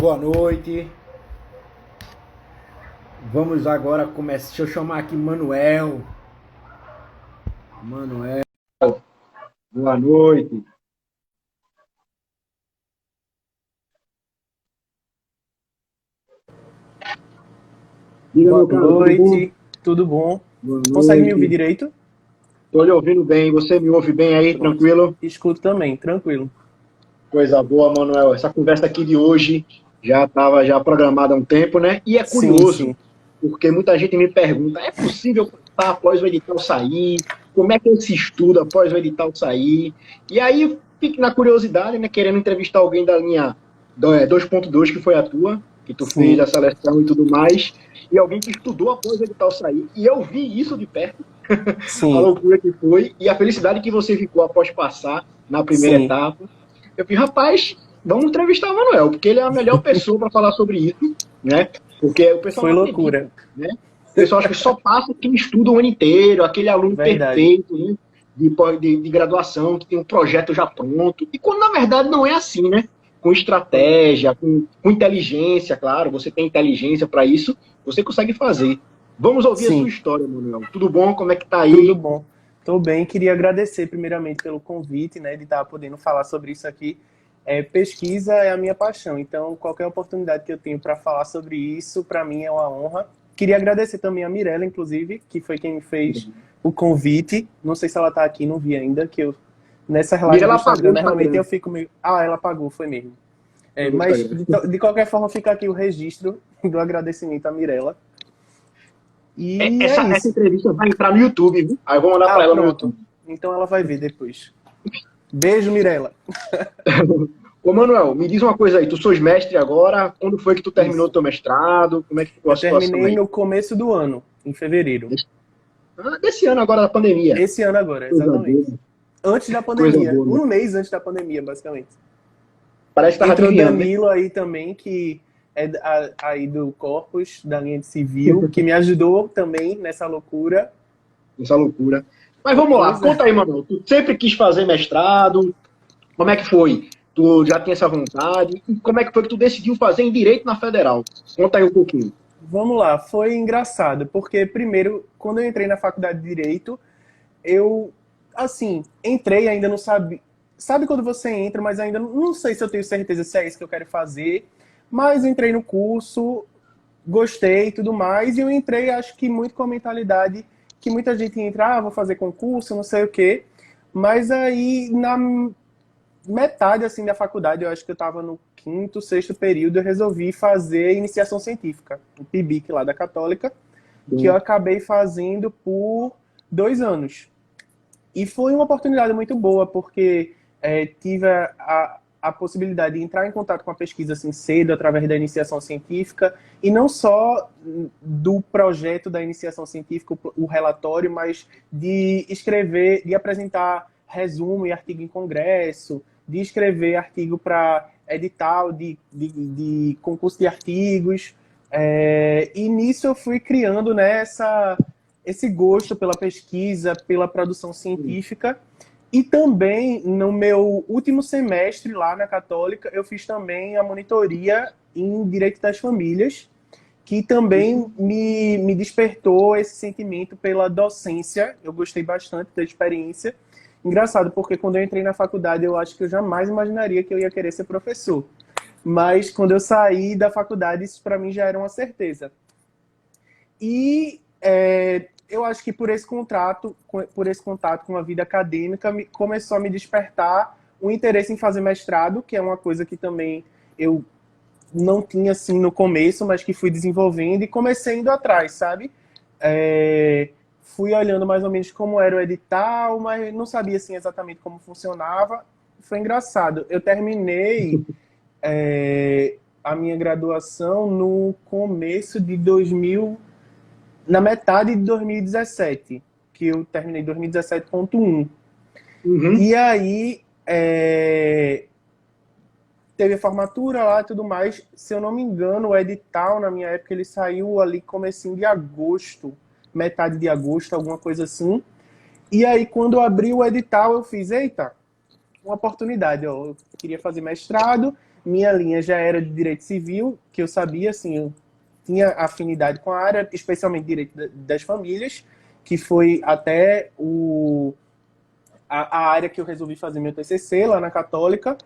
Boa noite. Vamos agora começar. Deixa eu chamar aqui Manuel. Manuel, boa noite. Diga, Boa meu caro, tudo bom? noite, tudo bom? Boa Consegue me ouvir noite. direito? Estou lhe ouvindo bem. Você me ouve bem aí, Pronto. tranquilo? Escuto também, tranquilo. Coisa boa, Manuel. Essa conversa aqui de hoje já estava já programada há um tempo, né? E é Sim, curioso, sim, porque muita gente me pergunta: é possível passar após o edital sair? Como é que se estuda após o edital sair? E aí eu fico na curiosidade, né? Querendo entrevistar alguém da linha 2.2, que foi a tua, que tu fez sim, a seleção e tudo mais, e alguém que estudou após o edital sair. E eu vi isso de perto, a sim, loucura que foi, e a felicidade que você ficou após passar na primeira sim. etapa. Eu falei, rapaz, vamos entrevistar o Manuel, porque ele é a melhor pessoa para falar sobre isso, né? Porque o pessoal Foi não acredita, loucura. né? O pessoal acha que só passa quem estuda o ano inteiro, aquele aluno Verdade. perfeito, né? De graduação, que tem um projeto já pronto. E quando na verdade não é assim, né? Com estratégia, com inteligência, claro, você tem inteligência para isso, você consegue fazer. Vamos ouvir a sua Sim, história, Manuel. Tudo bom? Como é que tá tudo aí? bom. Estou bem, queria agradecer primeiramente pelo convite, né, de estar podendo falar sobre isso aqui. Pesquisa é a minha paixão, então qualquer oportunidade que eu tenho para falar sobre isso, para mim é uma honra. Queria agradecer também a Mirella, inclusive, que foi quem me fez o convite. Não sei se ela está aqui, não vi ainda, que eu nessa Mira, live do ela apagou Instagram, o normalmente Instagram. eu fico meio. Ah, ela pagou, foi mesmo. Apagou o Mas Instagram. de qualquer forma fica aqui o registro do agradecimento à Mirella. E é Essa isso. entrevista vai entrar no YouTube, viu? Aí eu vou mandar Ah, para ela no pronto. YouTube. Então ela vai ver depois. Beijo, Mirella. Ô, Manuel, me diz uma coisa aí. Tu sois mestre agora. Quando foi que tu terminou Isso. teu mestrado? Como é que ficou a Eu situação terminei aí? no começo do ano, em fevereiro. Desse ano agora da pandemia. Esse ano agora, Coisa exatamente. boa. Antes da Coisa pandemia. boa, né? Um mês antes da pandemia, basicamente. Parece que tava Entrou adivinhando, né? Danilo aí também, que é aí do Corpus, da linha de civil, que me ajudou também nessa loucura. Essa loucura. Mas vamos lá. Pois Conta é. aí, Manuel. Tu sempre quis fazer mestrado. Como é que foi? Tu já tinha essa vontade? E como é que foi que tu decidiu fazer em Direito na Federal? Conta aí um pouquinho. Vamos lá, foi engraçado, porque primeiro, quando eu entrei na faculdade de Direito, eu, assim, entrei ainda não sabe. Sabe quando você entra, mas ainda não sei se eu tenho certeza se é isso que eu quero fazer. Mas eu entrei no curso, gostei e tudo mais, e eu entrei, acho que muito com a mentalidade que muita gente entra, vou fazer concurso, não sei o quê. Mas aí, na metade assim da faculdade, eu acho que eu estava no quinto, sexto período, eu resolvi fazer iniciação científica, o PIBIC lá da Católica, que eu Sim. acabei fazendo por 2 anos. E foi uma oportunidade muito boa, porque tive a possibilidade de entrar em contato com a pesquisa assim cedo, através da iniciação científica, e não só do projeto da iniciação científica, o relatório, mas de escrever, de apresentar resumo e artigo em congresso, de escrever artigo para edital de concurso de artigos. E nisso eu fui criando, né, esse gosto pela pesquisa, pela produção científica. E também, no meu último semestre lá na Católica, eu fiz também a monitoria em Direito das Famílias, que também me despertou esse sentimento pela docência. Eu gostei bastante da experiência. Engraçado, porque quando eu entrei na faculdade, eu acho que eu jamais imaginaria que eu ia querer ser professor. Mas quando eu saí da faculdade, isso para mim já era uma certeza. E eu acho que por esse contato com a vida acadêmica, começou a me despertar o interesse em fazer mestrado, que é uma coisa que também eu não tinha assim no começo, mas que fui desenvolvendo e comecei indo atrás, sabe? Fui olhando mais ou menos como era o edital, mas não sabia assim exatamente como funcionava. Foi engraçado. Eu terminei a minha graduação no começo de 2000, na metade de 2017, que eu terminei 2017.1. Uhum. E aí teve a formatura lá e tudo mais. Se eu não me engano, o edital, na minha época, ele saiu ali comecinho de agosto, metade de agosto, alguma coisa assim. E aí, quando eu abri o edital, eu fiz, eita, uma oportunidade. Ó, eu queria fazer mestrado, minha linha já era de direito civil, que eu sabia, assim, eu tinha afinidade com a área, especialmente direito das famílias, que foi até a área que eu resolvi fazer meu TCC lá na Católica.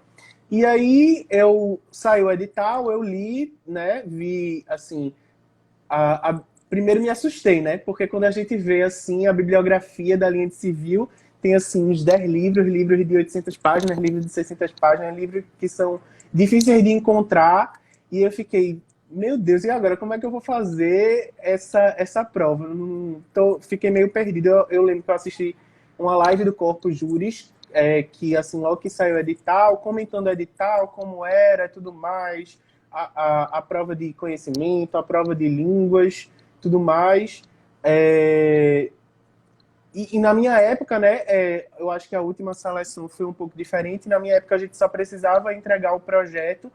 E aí saiu o edital, eu li, né, vi, assim, primeiro me assustei, né, porque quando a gente vê, assim, a bibliografia da linha de civil, tem, assim, uns 10 livros, livros de 800 páginas, livros de 600 páginas, livros que são difíceis de encontrar, e eu fiquei, meu Deus, e agora, como é que eu vou fazer essa prova? Fiquei meio perdido. Eu lembro que eu assisti uma live do Corpus Juris, que assim, logo que saiu o edital, comentando o edital, como era, tudo mais, a prova de conhecimento, a prova de línguas, tudo mais. E na minha época, né, eu acho que a última seleção foi um pouco diferente. Na minha época, a gente só precisava entregar o projeto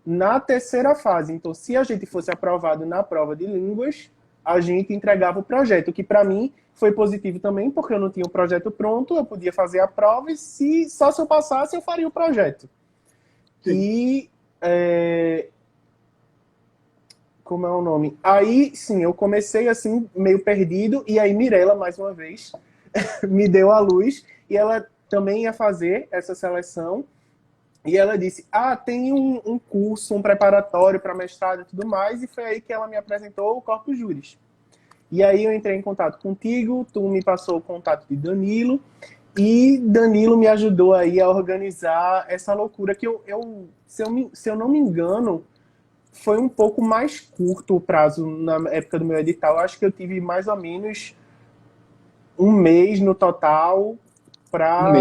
na terceira fase. Então, se a gente fosse aprovado na prova de línguas, a gente entregava o projeto, que para mim foi positivo também, porque eu não tinha o projeto pronto, eu podia fazer a prova e só se eu passasse, eu faria o projeto. Sim. E como é o nome? Aí, sim, eu comecei assim, meio perdido, e aí Mirella, mais uma vez, me deu a luz, e ela também ia fazer essa seleção, e ela disse, tem um curso, um preparatório para mestrado e tudo mais, e foi aí que ela me apresentou o Corpus Juris. E aí eu entrei em contato contigo, tu me passou o contato de Danilo, e Danilo me ajudou aí a organizar essa loucura que se eu não me engano, foi um pouco mais curto o prazo na época do meu edital. Eu acho que eu tive mais ou menos um mês no total para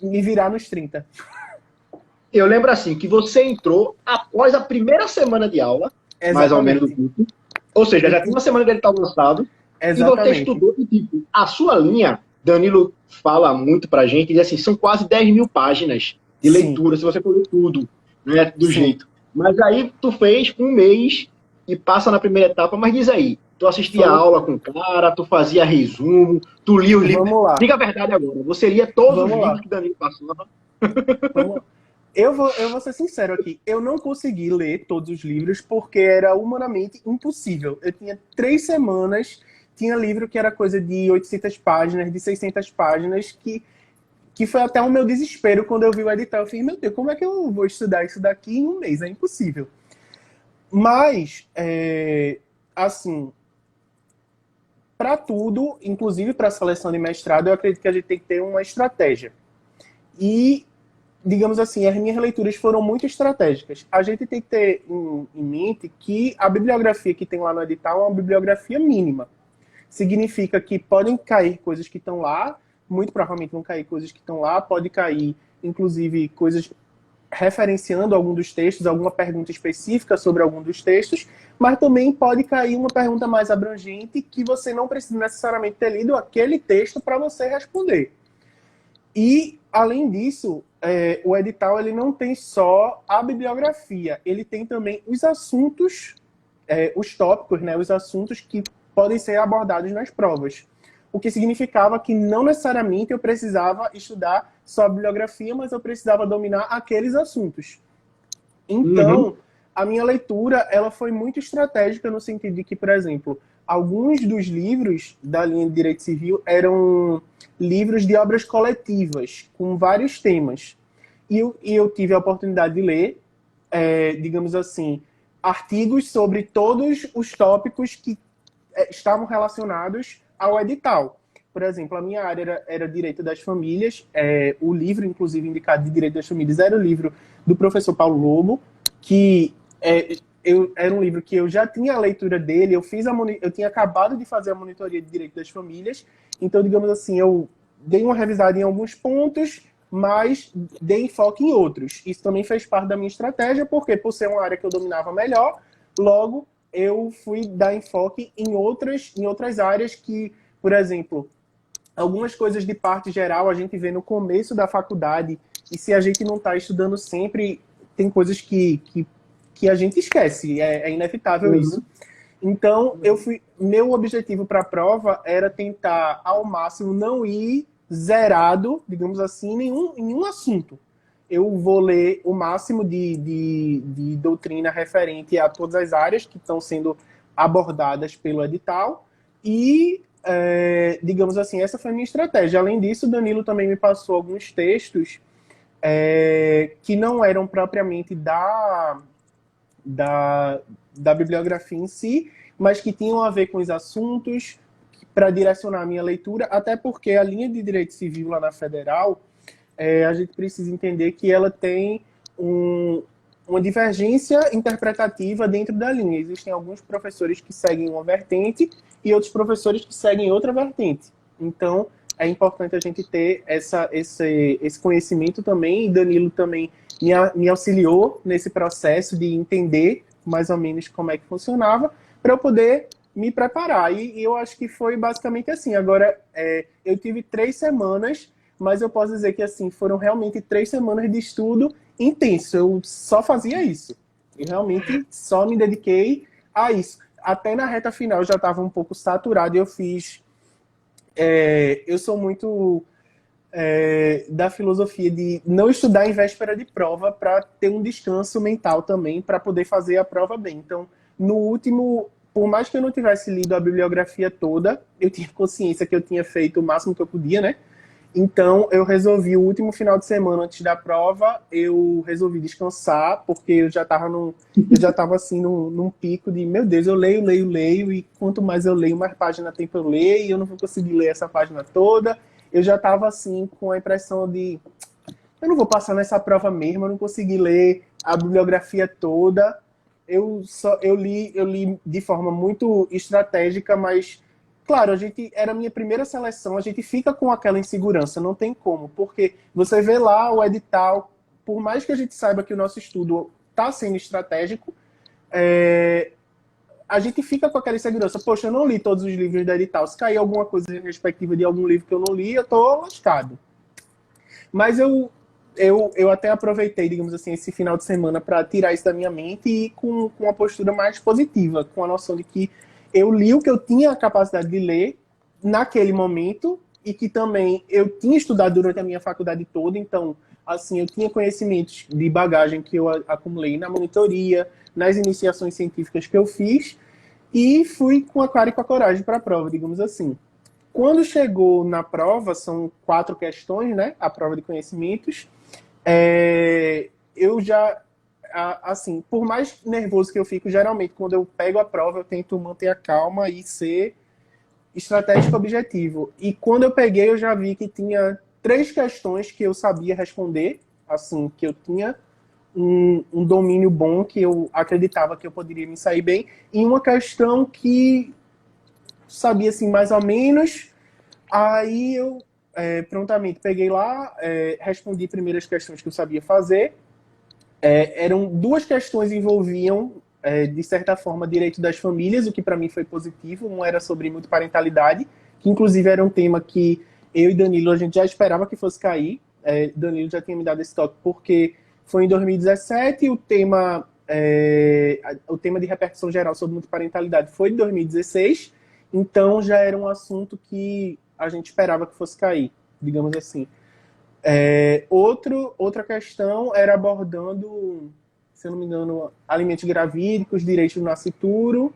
me virar nos 30. Eu lembro assim, que você entrou após a primeira semana de aula, exatamente, mais ou menos do curso. Ou seja, já tinha uma semana que ele estava lançado. Exatamente. E você estudou, e tipo, a sua linha, Danilo fala muito pra gente, e assim, são quase 10 mil páginas de leitura, se você for ler tudo, né, do jeito. Mas aí tu fez um mês e passa na primeira etapa, mas diz aí, tu assistia a aula com o cara, tu fazia resumo, tu lia os livros. Vamos lá. Diga a verdade agora, você lia todos os livros que Danilo passava? Vamos lá. Eu vou ser sincero aqui, eu não consegui ler todos os livros porque era humanamente impossível. Eu tinha 3 semanas, tinha livro que era coisa de 800 páginas, de 600 páginas, que foi até o meu desespero quando eu vi o edital. Eu falei, meu Deus, como é que eu vou estudar isso daqui em um mês? É impossível. Mas, assim, para tudo, inclusive para a seleção de mestrado, eu acredito que a gente tem que ter uma estratégia. E digamos assim, as minhas leituras foram muito estratégicas. A gente tem que ter em mente que a bibliografia que tem lá no edital é uma bibliografia mínima. Significa que podem cair coisas que estão lá, muito provavelmente vão cair coisas que estão lá, pode cair, inclusive, coisas referenciando algum dos textos, alguma pergunta específica sobre algum dos textos, mas também pode cair uma pergunta mais abrangente que você não precisa necessariamente ter lido aquele texto para você responder. E, além disso, o edital ele não tem só a bibliografia, ele tem também os assuntos, os tópicos, né, os assuntos que podem ser abordados nas provas. O que significava que não necessariamente eu precisava estudar só a bibliografia, mas eu precisava dominar aqueles assuntos. Então, a minha leitura ela foi muito estratégica no sentido de que, por exemplo, alguns dos livros da linha de Direito Civil eram livros de obras coletivas, com vários temas. E eu tive a oportunidade de ler, digamos assim, artigos sobre todos os tópicos que estavam relacionados ao edital. Por exemplo, a minha área era Direito das Famílias, o livro, inclusive, indicado de Direito das Famílias era o livro do professor Paulo Lobo, que era um livro que eu já tinha a leitura dele, eu tinha acabado de fazer a monitoria de Direito das Famílias, então, digamos assim, eu dei uma revisada em alguns pontos, mas dei enfoque em outros. Isso também fez parte da minha estratégia, porque por ser uma área que eu dominava melhor, logo eu fui dar enfoque em outras áreas que, por exemplo, algumas coisas de parte geral a gente vê no começo da faculdade, e se a gente não está estudando sempre, tem coisas que a gente esquece, é inevitável isso. Então, meu objetivo para a prova era tentar, ao máximo, não ir zerado, digamos assim, em nenhum assunto. eu vou ler o máximo de doutrina referente a todas as áreas que estão sendo abordadas pelo edital e, digamos assim, essa foi a minha estratégia. Além disso, o Danilo também me passou alguns textos que não eram propriamente da bibliografia em si, mas que tinham a ver com os assuntos para direcionar a minha leitura, até porque a linha de direito civil lá na Federal, a gente precisa entender que ela tem uma divergência interpretativa dentro da linha. Existem alguns professores que seguem uma vertente e outros professores que seguem outra vertente. Então, é importante a gente ter esse conhecimento também, e Danilo também me auxiliou nesse processo de entender mais ou menos como é que funcionava, para eu poder me preparar. E eu acho que foi basicamente assim. Agora, eu tive 3 semanas, mas eu posso dizer que assim, foram realmente 3 semanas de estudo intenso. Eu só fazia isso. Eu realmente só me dediquei a isso. Até na reta final eu já estava um pouco saturado e eu fiz... eu sou muito da filosofia de não estudar em véspera de prova para ter um descanso mental também, para poder fazer a prova bem. Então, no último, por mais que eu não tivesse lido a bibliografia toda, eu tinha consciência que eu tinha feito o máximo que eu podia, né? Então, eu resolvi, o último final de semana antes da prova, eu resolvi descansar, porque eu já estava assim, num pico de, meu Deus, eu leio, e quanto mais eu leio, mais página tem para eu ler, e eu não vou conseguir ler essa página toda. Eu já estava assim, com a impressão de, eu não vou passar nessa prova mesmo, eu não consegui ler a bibliografia toda. Eu li de forma muito estratégica, mas, claro, era a minha primeira seleção, a gente fica com aquela insegurança, não tem como, porque você vê lá o edital, por mais que a gente saiba que o nosso estudo está sendo estratégico, a gente fica com aquela insegurança. Poxa, eu não li todos os livros do edital, se cair alguma coisa respectiva de algum livro que eu não li, eu tô lascado. Mas eu até aproveitei, digamos assim, esse final de semana para tirar isso da minha mente e com uma postura mais positiva, com a noção de que eu li o que eu tinha a capacidade de ler naquele momento e que também eu tinha estudado durante a minha faculdade toda, então, assim, eu tinha conhecimentos de bagagem que eu acumulei na monitoria, nas iniciações científicas que eu fiz, e fui com a cara e com a coragem para a prova, digamos assim. Quando chegou na prova, são 4 questões, né? A prova de conhecimentos. Eu já, assim, por mais nervoso que eu fico, geralmente, quando eu pego a prova, eu tento manter a calma e ser estratégico objetivo. E quando eu peguei, eu já vi que tinha 3 questões que eu sabia responder, assim, que eu tinha um domínio bom, que eu acreditava que eu poderia me sair bem, e uma questão que sabia, assim, mais ou menos. Aí eu prontamente peguei lá, respondi primeiras questões que eu sabia fazer. Eram 2 questões envolviam, de certa forma, direito das famílias, o que para mim foi positivo. Uma era sobre multiparentalidade, que inclusive era um tema que eu e Danilo, a gente já esperava que fosse cair. Danilo já tinha me dado esse toque, porque foi em 2017, o tema de repercussão geral sobre multiparentalidade foi de 2016, então já era um assunto que a gente esperava que fosse cair, digamos assim. Outra questão era abordando, se eu não me engano, alimentos gravídicos, direitos do nascituro,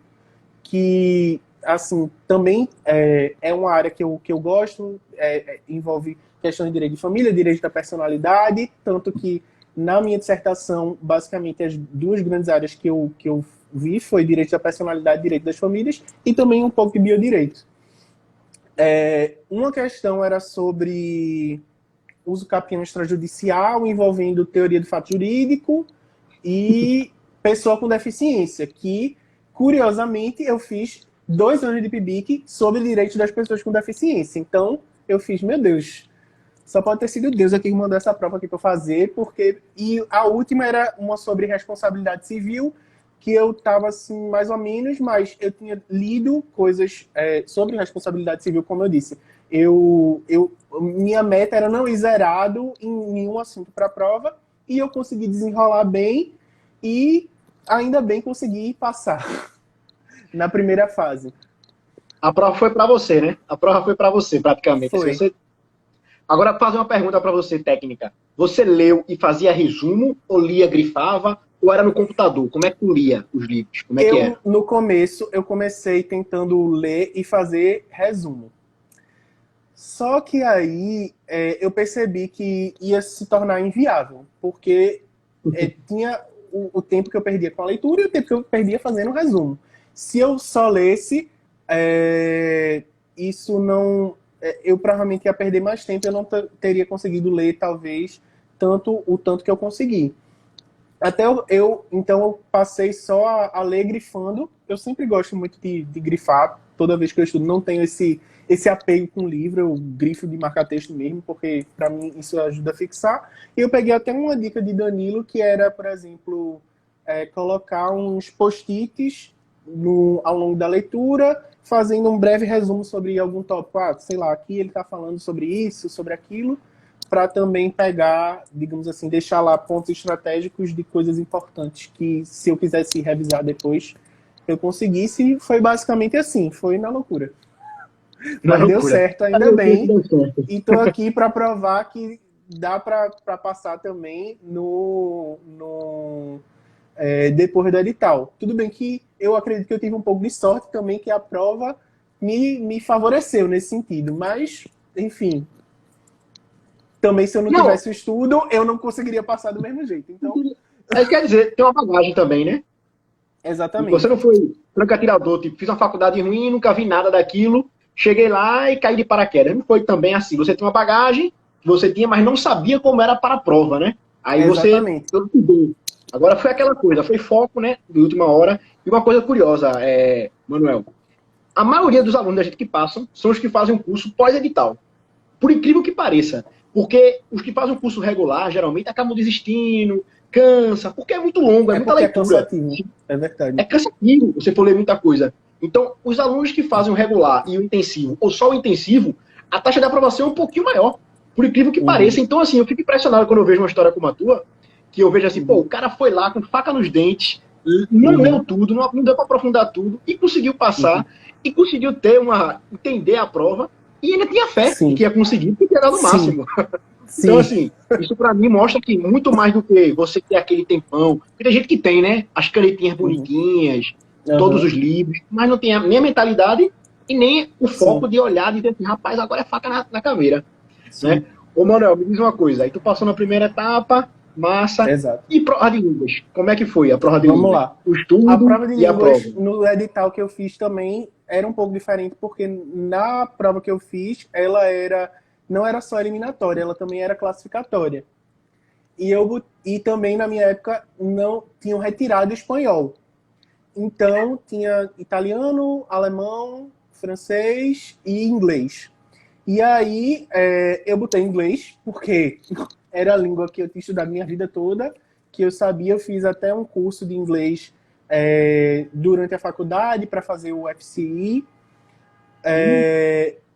que, assim, também é uma área que eu gosto, envolve questões de direito de família, direito da personalidade, tanto que na minha dissertação, basicamente, as 2 grandes áreas que eu vi foi direito da personalidade e direito das famílias, e também um pouco de biodireito. Uma questão era sobre uso capião extrajudicial, envolvendo teoria do fato jurídico e pessoa com deficiência, que, curiosamente, eu fiz 2 anos de PIBIC sobre direitos das pessoas com deficiência. Então, eu fiz, meu Deus, só pode ter sido Deus aqui que mandou essa prova aqui para eu fazer, porque... E a última era uma sobre responsabilidade civil, que eu estava assim, mais ou menos, mas eu tinha lido coisas sobre responsabilidade civil, como eu disse. Minha meta era não ir zerado em nenhum assunto para a prova, e eu consegui desenrolar bem, e ainda bem consegui passar na primeira fase. A prova foi para você, né? A prova foi para você, praticamente. Foi. Agora, fazer uma pergunta para você, técnica. Você leu e fazia resumo, ou lia, grifava, ou era no computador? Como é que tu lia os livros? Como é que era? No começo, eu comecei tentando ler e fazer resumo. Só que aí eu percebi que ia se tornar inviável, porque tinha o tempo que eu perdia com a leitura e o tempo que eu perdia fazendo o resumo. Se eu só lesse, isso não... eu provavelmente ia perder mais tempo, eu não teria conseguido ler, talvez, o tanto que eu consegui. Então eu passei só a ler grifando. Eu sempre gosto muito de grifar. Toda vez que eu estudo, não tenho esse apego com o livro, eu grifo de marcar texto mesmo, porque para mim isso ajuda a fixar. E eu peguei até uma dica de Danilo, que era, por exemplo, colocar uns post-its ao longo da leitura, fazendo um breve resumo sobre algum tópico. Sei lá, aqui ele está falando sobre isso, sobre aquilo, para também pegar, digamos assim, deixar lá pontos estratégicos de coisas importantes que, se eu quisesse revisar depois, eu conseguisse. Foi basicamente assim, foi na loucura. Mas deu certo, ainda bem. E estou aqui para provar que dá para passar também depois do edital. Tudo bem que eu acredito que eu tive um pouco de sorte também, que a prova me favoreceu nesse sentido. Mas, enfim... Também, se eu não tivesse o estudo, eu não conseguiria passar do mesmo jeito. Então... Isso quer dizer, tem uma bagagem também, né? Exatamente. Você não foi franco-atirador, tipo, fiz uma faculdade ruim, nunca vi nada daquilo, cheguei lá e caí de paraquedas. Não foi também assim. Você tem uma bagagem que você tinha, mas não sabia como era para a prova, né? Aí Exatamente. você estudou. Agora foi aquela coisa, foi foco, né, de última hora. E uma coisa curiosa, Manuel, a maioria dos alunos da gente que passam são os que fazem um curso pós-edital. Por incrível que pareça. Porque os que fazem um curso regular, geralmente, acabam desistindo, cansa, porque é muito longo, muita leitura. É cansativo, é verdade. É cansativo você for ler muita coisa. Então, os alunos que fazem o regular e o intensivo, ou só o intensivo, a taxa de aprovação é um pouquinho maior. Por incrível que pareça. Então, assim, eu fico impressionado quando eu vejo uma história como a tua, que eu vejo assim, pô, o cara foi lá com faca nos dentes, não leu tudo, não deu para aprofundar tudo, e conseguiu passar, e conseguiu entender a prova, e ainda tinha fé que ia conseguir, porque ia dar no máximo. Então, assim, isso pra mim mostra que muito mais do que você ter aquele tempão, porque tem gente que tem, né, as canetinhas bonitinhas, todos os livros, mas não tem nem a mentalidade e nem o foco de olhar e dizer assim, rapaz, agora é faca na caveira. Né? Ô, Manuel, me diz uma coisa, aí tu passou na primeira etapa, massa. Exato. E prova de línguas? Como é que foi a prova de línguas? Vamos lá. O estudo a prova de e línguas, a prova. no edital que eu fiz também, era um pouco diferente, porque na prova que eu fiz, ela não era só eliminatória, ela também era classificatória. E também, na minha época, não tinham retirado espanhol. Então, tinha italiano, alemão, francês e inglês. E aí, eu botei inglês, porque era a língua que eu tinha estudado minha vida toda, que eu sabia. Eu fiz até um curso de inglês durante a faculdade para fazer o FCI.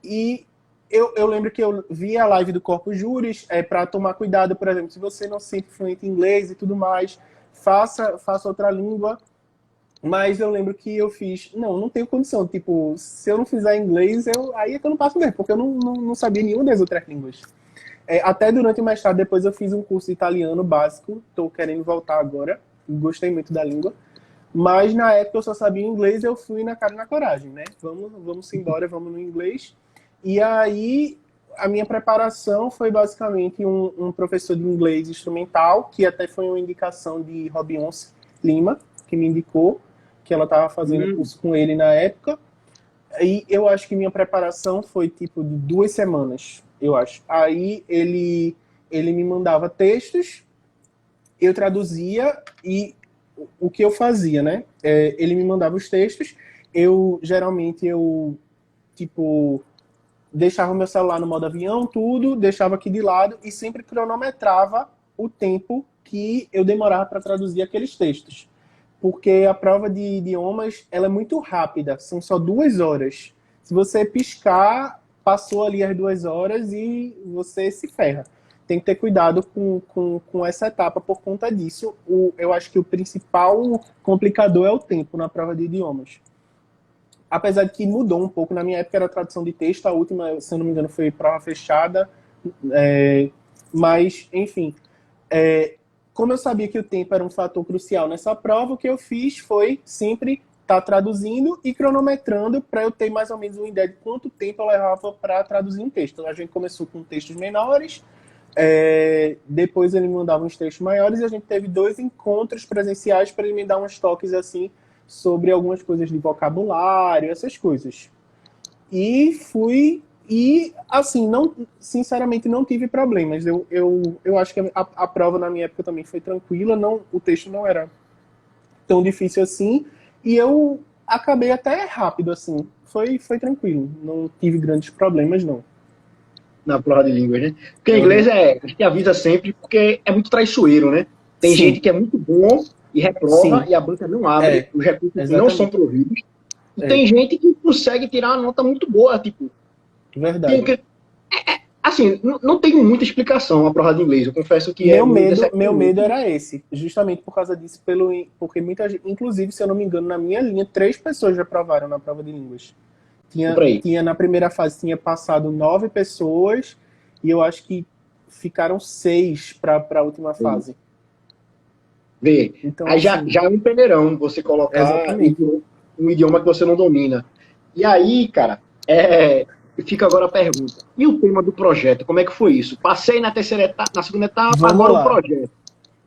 E eu lembro que eu vi a live do Corpus Juris para tomar cuidado, por exemplo, se você não se sente fluente em inglês e tudo mais, faça outra língua. Mas eu lembro que eu fiz, não tenho condição, tipo, se eu não fizer inglês, aí é que eu não passo mesmo, porque eu não sabia nenhuma das outras línguas. Até durante o mestrado, depois eu fiz um curso de italiano básico, estou querendo voltar agora, gostei muito da língua, mas na época eu só sabia inglês, eu fui na cara e na coragem, né? Vamos embora, vamos no inglês. E aí, a minha preparação foi basicamente um professor de inglês instrumental, que até foi uma indicação de Robionce Lima, que me indicou, que ela estava fazendo curso com ele na época. E eu acho que minha preparação foi tipo de 2 semanas, eu acho. Aí ele me mandava textos, eu traduzia e o que eu fazia, né? Ele me mandava os textos, geralmente tipo, deixava o meu celular no modo avião, tudo, deixava aqui de lado e sempre cronometrava o tempo que eu demorava para traduzir aqueles textos. Porque a prova de idiomas ela é muito rápida, são só 2 horas. Se você piscar, passou ali as 2 horas e você se ferra. Tem que ter cuidado com essa etapa por conta disso. Eu acho que o principal complicador é o tempo na prova de idiomas. Apesar de que mudou um pouco, na minha época era tradução de texto, a última, se eu não me engano, foi prova fechada, Mas, enfim, como eu sabia que o tempo era um fator crucial nessa prova, o que eu fiz foi sempre estar traduzindo e cronometrando para eu ter mais ou menos uma ideia de quanto tempo eu levava para traduzir um texto. Então, a gente começou com textos menores, depois ele me mandava uns textos maiores e a gente teve 2 encontros presenciais para ele me dar uns toques assim sobre algumas coisas de vocabulário, essas coisas. E fui. E, assim, não, sinceramente, não tive problemas. Eu acho que a prova na minha época também foi tranquila, não, o texto não era tão difícil assim, e eu acabei até rápido, assim. Foi tranquilo, não tive grandes problemas, não. Na prova de línguas, né? Porque em inglês Uhum. a gente avisa sempre, porque é muito traiçoeiro, né? Tem gente Sim, que é muito bom e reprova sim, e a banca não abre, os recursos não são exatamente. providos. E É, tem gente que consegue tirar uma nota muito boa, tipo, tem verdade. que, assim, não tem muita explicação a prova de inglês. Eu confesso que é Meu meio medo, meu decepcionante. medo era esse, justamente por causa disso, porque muita gente, inclusive, se eu não me engano, na minha linha, 3 pessoas já aprovaram na prova de línguas. Por aí. Na primeira fase tinha passado 9 pessoas e eu acho que ficaram 6 para a última fase. Vê. Então, Aí assim, já é um peneirão você colocar exatamente. um idioma que você não domina. E aí, cara, fica agora a pergunta. E o tema do projeto, como é que foi isso? Passei na terceira etapa, na segunda etapa, Vamos agora o lá, projeto.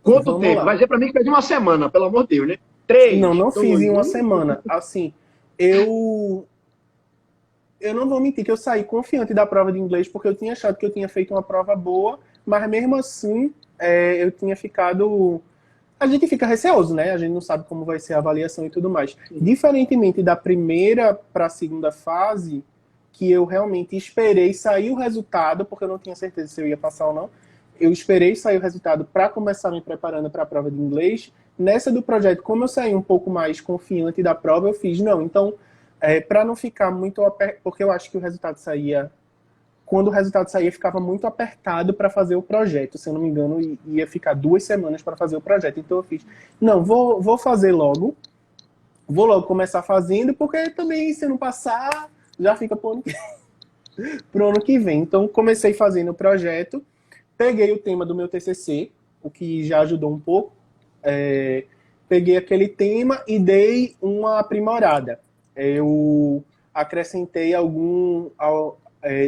Quanto vamos tempo? Vai lá. dizer para mim que fez uma semana, pelo amor de Deus, né? Não, 3, não fiz 2, em uma 1. semana. Assim, eu eu não vou mentir que eu saí confiante da prova de inglês porque eu tinha achado que eu tinha feito uma prova boa, mas mesmo assim eu tinha ficado. A gente fica receoso, né? A gente não sabe como vai ser a avaliação e tudo mais. Diferentemente da primeira para a segunda fase, que eu realmente esperei sair o resultado, porque eu não tinha certeza se eu ia passar ou não. Eu esperei sair o resultado para começar me preparando para a prova de inglês. Nessa do projeto, como eu saí um pouco mais confiante da prova, eu fiz, não, então, para não ficar muito apertado, porque eu acho que o resultado saía quando o resultado saía, ficava muito apertado para fazer o projeto. Se eu não me engano, ia ficar 2 semanas para fazer o projeto. Então eu fiz, não, vou fazer logo, vou logo começar fazendo, porque também se não passar, já fica pro ano que vem. Então comecei fazendo o projeto, peguei o tema do meu TCC, o que já ajudou um pouco. Peguei aquele tema e dei uma aprimorada. Eu acrescentei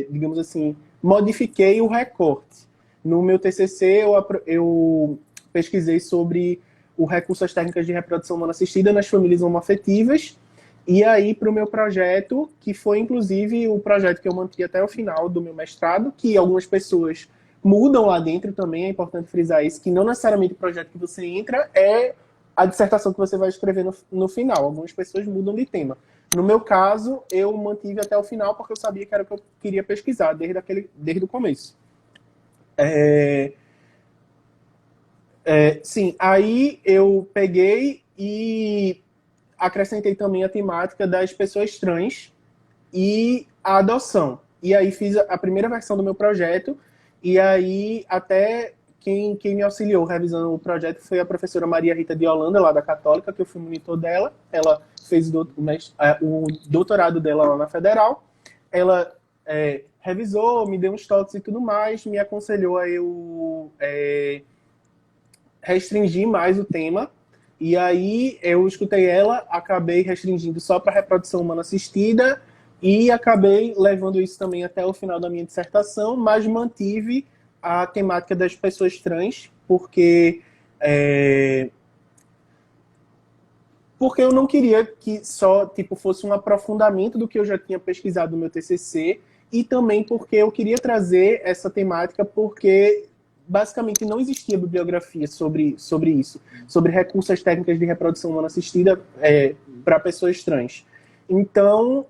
digamos assim, modifiquei o recorte. No meu TCC, eu pesquisei sobre o recurso às técnicas de reprodução humana assistida nas famílias homoafetivas. E aí, para o meu projeto, que foi inclusive o projeto que eu mantive até o final do meu mestrado, que algumas pessoas mudam lá dentro também, é importante frisar isso, que não necessariamente o projeto que você entra é a dissertação que você vai escrever no final. Algumas pessoas mudam de tema. No meu caso, eu mantive até o final porque eu sabia que era o que eu queria pesquisar desde o começo. Sim, aí eu peguei e acrescentei também a temática das pessoas trans e a adoção. E aí fiz a primeira versão do meu projeto, e aí até quem me auxiliou revisando o projeto foi a professora Maria Rita de Holanda, lá da Católica, que eu fui monitor dela. Ela fez o doutorado dela lá na Federal. Ela revisou, me deu uns toques e tudo mais, me aconselhou a eu restringir mais o tema. E aí eu escutei ela, acabei restringindo só para reprodução humana assistida e acabei levando isso também até o final da minha dissertação, mas mantive a temática das pessoas trans, porque eu não queria que só tipo fosse um aprofundamento do que eu já tinha pesquisado no meu TCC, e também porque eu queria trazer essa temática porque basicamente não existia bibliografia sobre isso, sobre recursos às técnicas de reprodução humana assistida para pessoas trans. Então,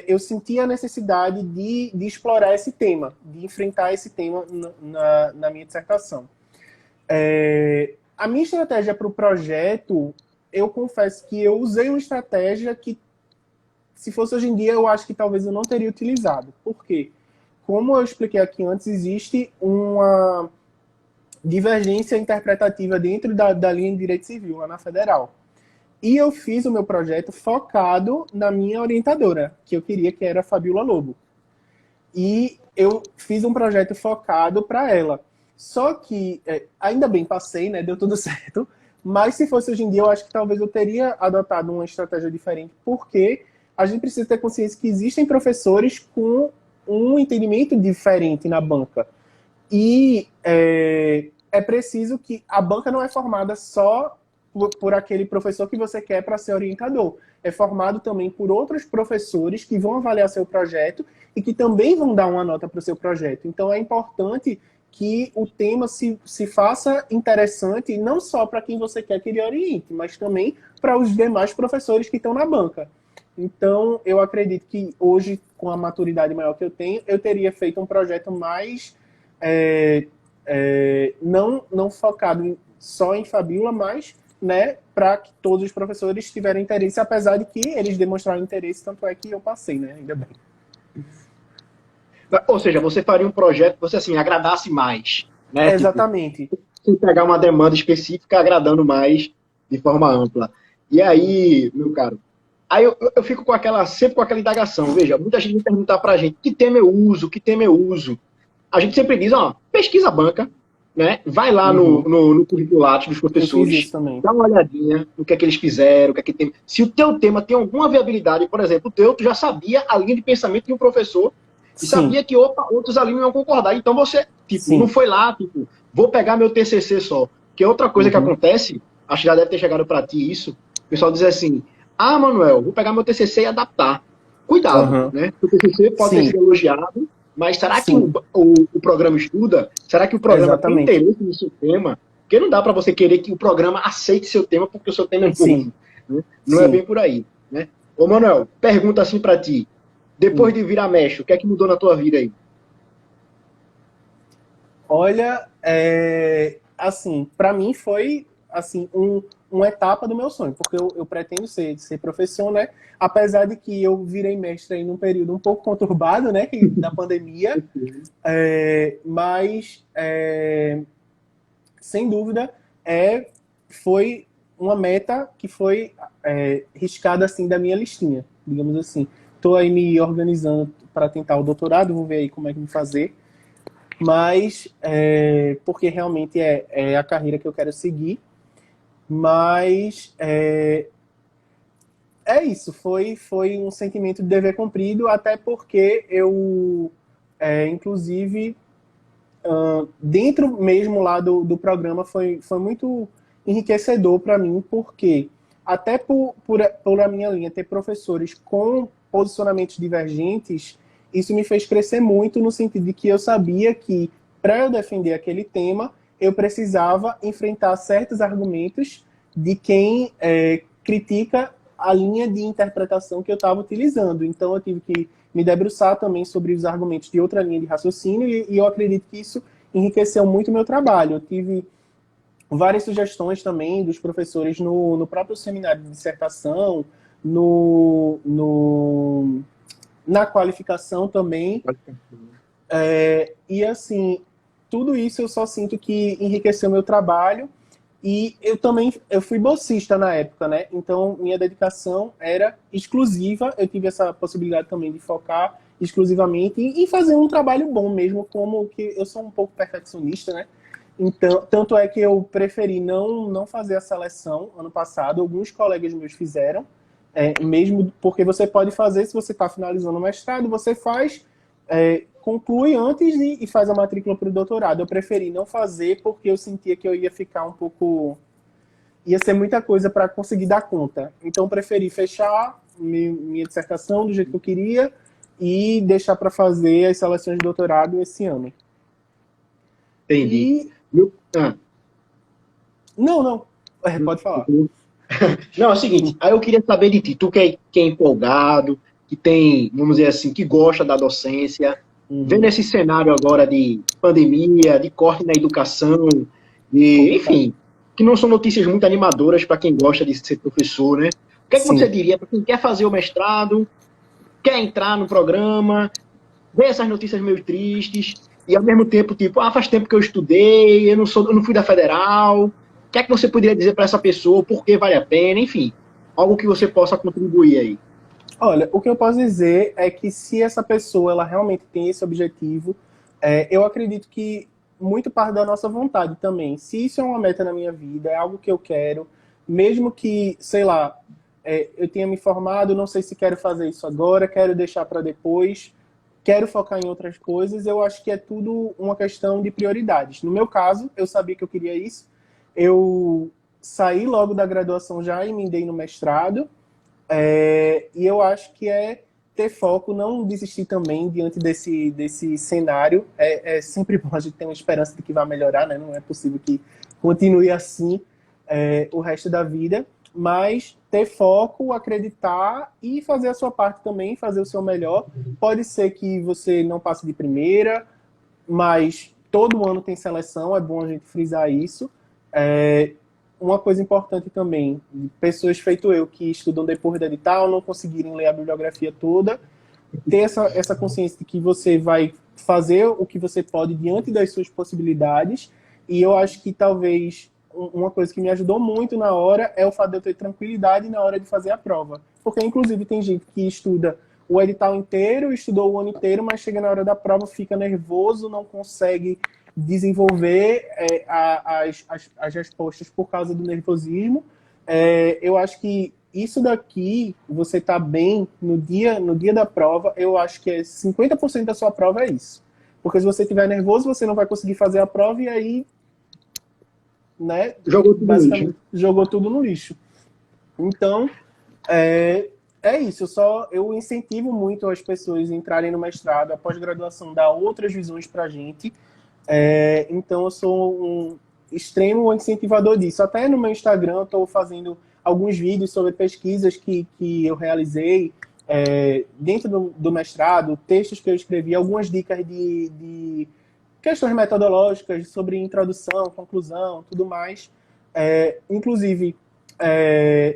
eu senti a necessidade de explorar esse tema, de enfrentar esse tema na minha dissertação. A minha estratégia para o projeto, eu confesso que eu usei uma estratégia que, se fosse hoje em dia, eu acho que talvez eu não teria utilizado. Por quê? Como eu expliquei aqui antes, existe uma divergência interpretativa dentro da linha de direito civil, lá na Federal. E eu fiz o meu projeto focado na minha orientadora, que eu queria, que era a Fabiola Lobo. E eu fiz um projeto focado para ela. Só que, ainda bem, passei, né? Deu tudo certo. Mas se fosse hoje em dia, eu acho que talvez eu teria adotado uma estratégia diferente, porque a gente precisa ter consciência que existem professores com um entendimento diferente na banca. E é preciso que a banca não é formada só por aquele professor que você quer para ser orientador. É formado também por outros professores que vão avaliar seu projeto e que também vão dar uma nota para o seu projeto. Então é importante que o tema se faça interessante não só para quem você quer que ele oriente, mas também para os demais professores que estão na banca. Então, eu acredito que hoje, com a maturidade maior que eu tenho, eu teria feito um projeto mais não focado só em Fabíola, mas, né, para que todos os professores tiverem interesse, apesar de que eles demonstraram interesse, tanto é que eu passei, né, ainda bem. Ou seja, você faria um projeto que você, assim, agradasse mais, né? Exatamente. Tipo, sem pegar uma demanda específica, agradando mais de forma ampla. E aí, meu caro, aí eu fico sempre com aquela indagação. Veja, muita gente me perguntar pra gente, que tema eu uso, que tema eu uso? A gente sempre diz, ó, pesquisa a banca, né? Vai lá no curriculato dos professores, dá uma olhadinha no que é que eles fizeram, o que é que tem. Se o teu tema tem alguma viabilidade, por exemplo, o teu, tu já sabia a linha de pensamento de um professor e sabia que outros alunos iam concordar. Então você, não foi lá, vou pegar meu TCC só. Porque outra coisa que acontece, acho que já deve ter chegado para ti isso, o pessoal diz assim, Manuel, vou pegar meu TCC e adaptar. Cuidado, né? O TCC pode ter sido elogiado, mas será que o programa estuda? Será que o programa tem interesse no seu tema? Porque não dá para você querer que o programa aceite seu tema porque o seu tema é novo. Né? Não é bem por aí. Né? Ô, Manuel, pergunta assim para ti. Depois de virar mestre, o que é que mudou na tua vida aí? Olha, assim, para mim foi assim uma etapa do meu sonho, porque eu pretendo ser professor, né? Apesar de que eu virei mestre aí num período um pouco conturbado, né? Da pandemia, mas sem dúvida foi uma meta que foi riscada assim da minha listinha, digamos assim. Estou aí me organizando para tentar o doutorado, vou ver aí como é que vou fazer. Mas, porque realmente é a carreira que eu quero seguir. Mas, isso. Foi um sentimento de dever cumprido, até porque eu, inclusive, dentro mesmo lá do programa, foi muito enriquecedor para mim, porque até por a minha linha ter professores com posicionamentos divergentes, isso me fez crescer muito no sentido de que eu sabia que, para eu defender aquele tema, eu precisava enfrentar certos argumentos de quem critica a linha de interpretação que eu estava utilizando. Então, eu tive que me debruçar também sobre os argumentos de outra linha de raciocínio e eu acredito que isso enriqueceu muito o meu trabalho. Eu tive várias sugestões também dos professores no próprio seminário de dissertação, na qualificação também. E assim, tudo isso eu só sinto que enriqueceu meu trabalho. E eu fui bolsista na época, né? Então minha dedicação era exclusiva. Eu tive essa possibilidade também de focar exclusivamente e fazer um trabalho bom mesmo, como que eu sou um pouco perfeccionista, né? Então, tanto é que eu preferi não fazer a seleção ano passado. Alguns colegas meus fizeram, mesmo porque você pode fazer, se você está finalizando o mestrado, você conclui antes e faz a matrícula para o doutorado. Eu preferi não fazer porque eu sentia que eu ia ficar um pouco... Ia ser muita coisa para conseguir dar conta. Então, eu preferi fechar minha dissertação do jeito que eu queria e deixar para fazer as seleções de doutorado esse ano. Entendi. Não. Pode falar. Não, é o seguinte, aí eu queria saber de ti, tu que é empolgado, que tem, vamos dizer assim, que gosta da docência, vendo esse cenário agora de pandemia, de corte na educação, enfim, que não são notícias muito animadoras para quem gosta de ser professor, né? O que é que você diria para quem quer fazer o mestrado, quer entrar no programa, vê essas notícias meio tristes, e ao mesmo tempo, tipo, faz tempo que eu estudei, eu não fui da federal. O que é que você poderia dizer para essa pessoa, por que vale a pena, enfim, algo que você possa contribuir aí? Olha, o que eu posso dizer é que se essa pessoa ela realmente tem esse objetivo, eu acredito que muito parte da nossa vontade também. Se isso é uma meta na minha vida, é algo que eu quero, mesmo que, sei lá, eu tenha me formado, não sei se quero fazer isso agora, quero deixar para depois, quero focar em outras coisas, eu acho que é tudo uma questão de prioridades. No meu caso, eu sabia que eu queria isso, eu saí logo da graduação já e emendei no mestrado, e eu acho que é ter foco, não desistir também diante desse cenário. É sempre bom a gente ter uma esperança de que vai melhorar, né? Não é possível que continue assim o resto da vida, mas ter foco, acreditar e fazer a sua parte também, fazer o seu melhor. Pode ser que você não passe de primeira, mas todo ano tem seleção, é bom a gente frisar isso. Uma coisa importante também, pessoas feito eu que estudam depois do edital, não conseguirem ler a bibliografia toda, ter essa consciência de que você vai fazer o que você pode diante das suas possibilidades. E eu acho que talvez uma coisa que me ajudou muito na hora é o fato de eu ter tranquilidade na hora de fazer a prova. Porque, inclusive, tem gente que estuda o edital inteiro, estudou o ano inteiro, mas chega na hora da prova, fica nervoso, não consegue desenvolver as respostas por causa do nervosismo. Eu acho que isso daqui, você tá bem no dia da prova, eu acho que 50% da sua prova é isso. Porque se você estiver nervoso, você não vai conseguir fazer a prova e aí, né, basicamente jogou tudo no lixo. Então, é isso. Eu incentivo muito as pessoas a entrarem no mestrado, a pós-graduação dá outras visões pra gente. Então, eu sou um extremo incentivador disso. Até no meu Instagram, eu estou fazendo alguns vídeos sobre pesquisas que eu realizei dentro do mestrado, textos que eu escrevi, algumas dicas de questões metodológicas sobre introdução, conclusão, tudo mais. Inclusive,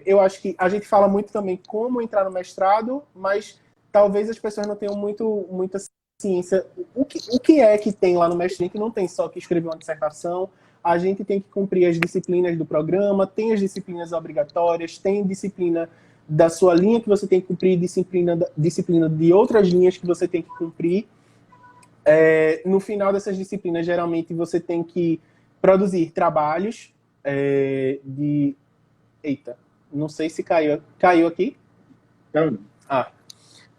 eu acho que a gente fala muito também como entrar no mestrado, mas talvez as pessoas não tenham muita ciência. O que é que tem lá no mestrado? Que não tem só que escrever uma dissertação. A gente tem que cumprir as disciplinas do programa, tem as disciplinas obrigatórias, tem disciplina da sua linha que você tem que cumprir, disciplina de outras linhas que você tem que cumprir. No final dessas disciplinas, geralmente, você tem que produzir trabalhos de... Eita, não sei se caiu. Caiu aqui? Não.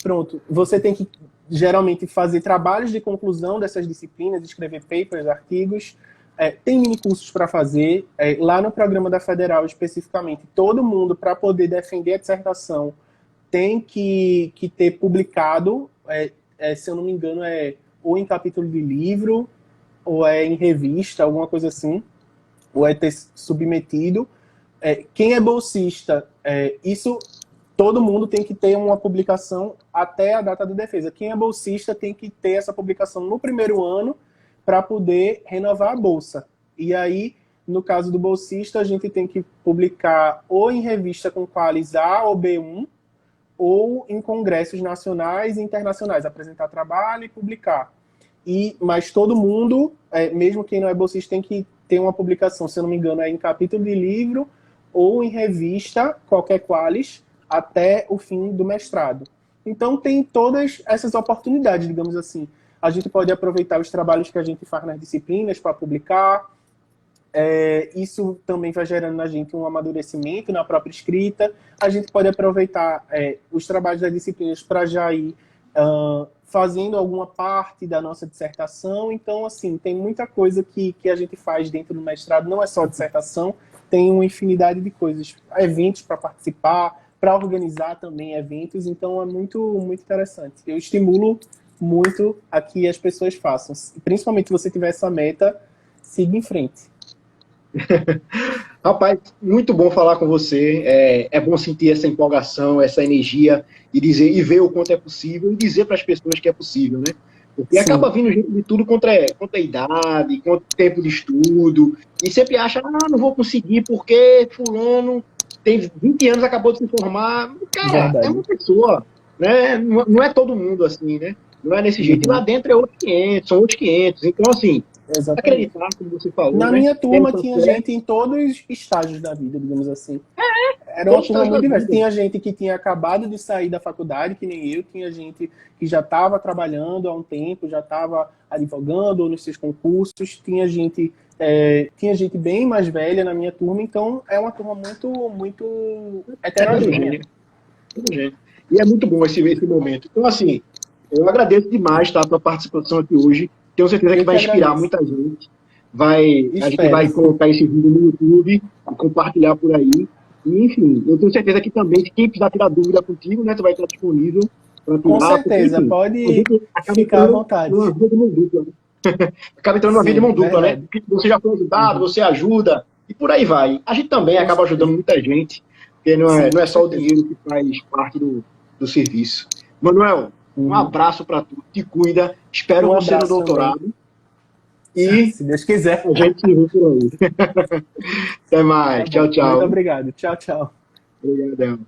Pronto. Você tem que, geralmente, fazer trabalhos de conclusão dessas disciplinas, escrever papers, artigos. Tem minicursos para fazer. Lá no programa da Federal, especificamente, todo mundo, para poder defender a dissertação, tem que ter publicado, se eu não me engano, ou em capítulo de livro, ou em revista, alguma coisa assim, ou ter submetido. Quem é bolsista, isso todo mundo tem que ter uma publicação até a data de defesa. Quem é bolsista tem que ter essa publicação no primeiro ano para poder renovar a bolsa. E aí, no caso do bolsista, a gente tem que publicar ou em revista com qualis A ou B1, ou em congressos nacionais e internacionais, apresentar trabalho e publicar. Mas todo mundo, mesmo quem não é bolsista, tem que ter uma publicação, se eu não me engano, em capítulo de livro ou em revista, qualquer qualis, até o fim do mestrado. Então tem todas essas oportunidades, digamos assim. A gente pode aproveitar os trabalhos que a gente faz nas disciplinas para publicar. Isso também vai gerando na gente um amadurecimento na própria escrita. A gente pode aproveitar os trabalhos das disciplinas para já ir fazendo alguma parte da nossa dissertação. Então, assim, tem muita coisa que a gente faz dentro do mestrado. Não é só dissertação, tem uma infinidade de coisas. Eventos para participar, para organizar também eventos. Então, é muito, muito interessante. Eu estimulo muito a que as pessoas façam. Principalmente se você tiver essa meta, siga em frente. Rapaz, muito bom falar com você. É bom sentir essa empolgação, essa energia e ver o quanto é possível e dizer para as pessoas que é possível, né? Porque Sim. Acaba vindo gente de tudo quanto é idade, quanto tempo de estudo, e sempre acha, não vou conseguir porque fulano tem 20 anos, acabou de se formar. Cara, Verdade. É uma pessoa, né? Não é todo mundo assim, né? Não é nesse jeito. E lá dentro é outros 500, são outros 500. Então, assim, acreditar, como você falou. Na minha turma tinha gente em todos os estágios da vida, digamos assim. Era uma Todos turma estão muito diversa. ajudando. Tinha gente que tinha acabado de sair da faculdade, que nem eu, tinha gente que já estava trabalhando há um tempo, já estava advogando ou nos seus concursos, tinha gente bem mais velha na minha turma, então é uma turma muito heterogênea. Heterogêneo. E é muito bom esse momento. Então, assim, eu agradeço demais, tá, a tua participação aqui hoje. Tenho certeza que Eu vai que inspirar agradeço. muita gente. A gente Espero. vai colocar esse vídeo no YouTube e compartilhar por aí. E, enfim, eu tenho certeza que também, se quem precisar tirar dúvida contigo, né, tu vai estar disponível para Com tirar, porque, certeza, enfim, a pode gente acaba ficar à entrando vontade. numa via de mão dupla, né? Acaba entrando numa via de Sim, mão dupla, né? verdade. Porque você já foi ajudado, Uhum. você ajuda, e por aí vai. A gente também Com acaba ajudando certeza. muita gente, porque Sim, não é com só o certeza. dinheiro que faz parte do serviço. Manuel, um Uhum. abraço para tu, te cuida, espero Um você no abraço também. doutorado e Se Deus quiser. a gente se vê por aí. Até Tá mais, tchau, bom. Muito tchau. obrigado. Tchau, tchau. Obrigadão.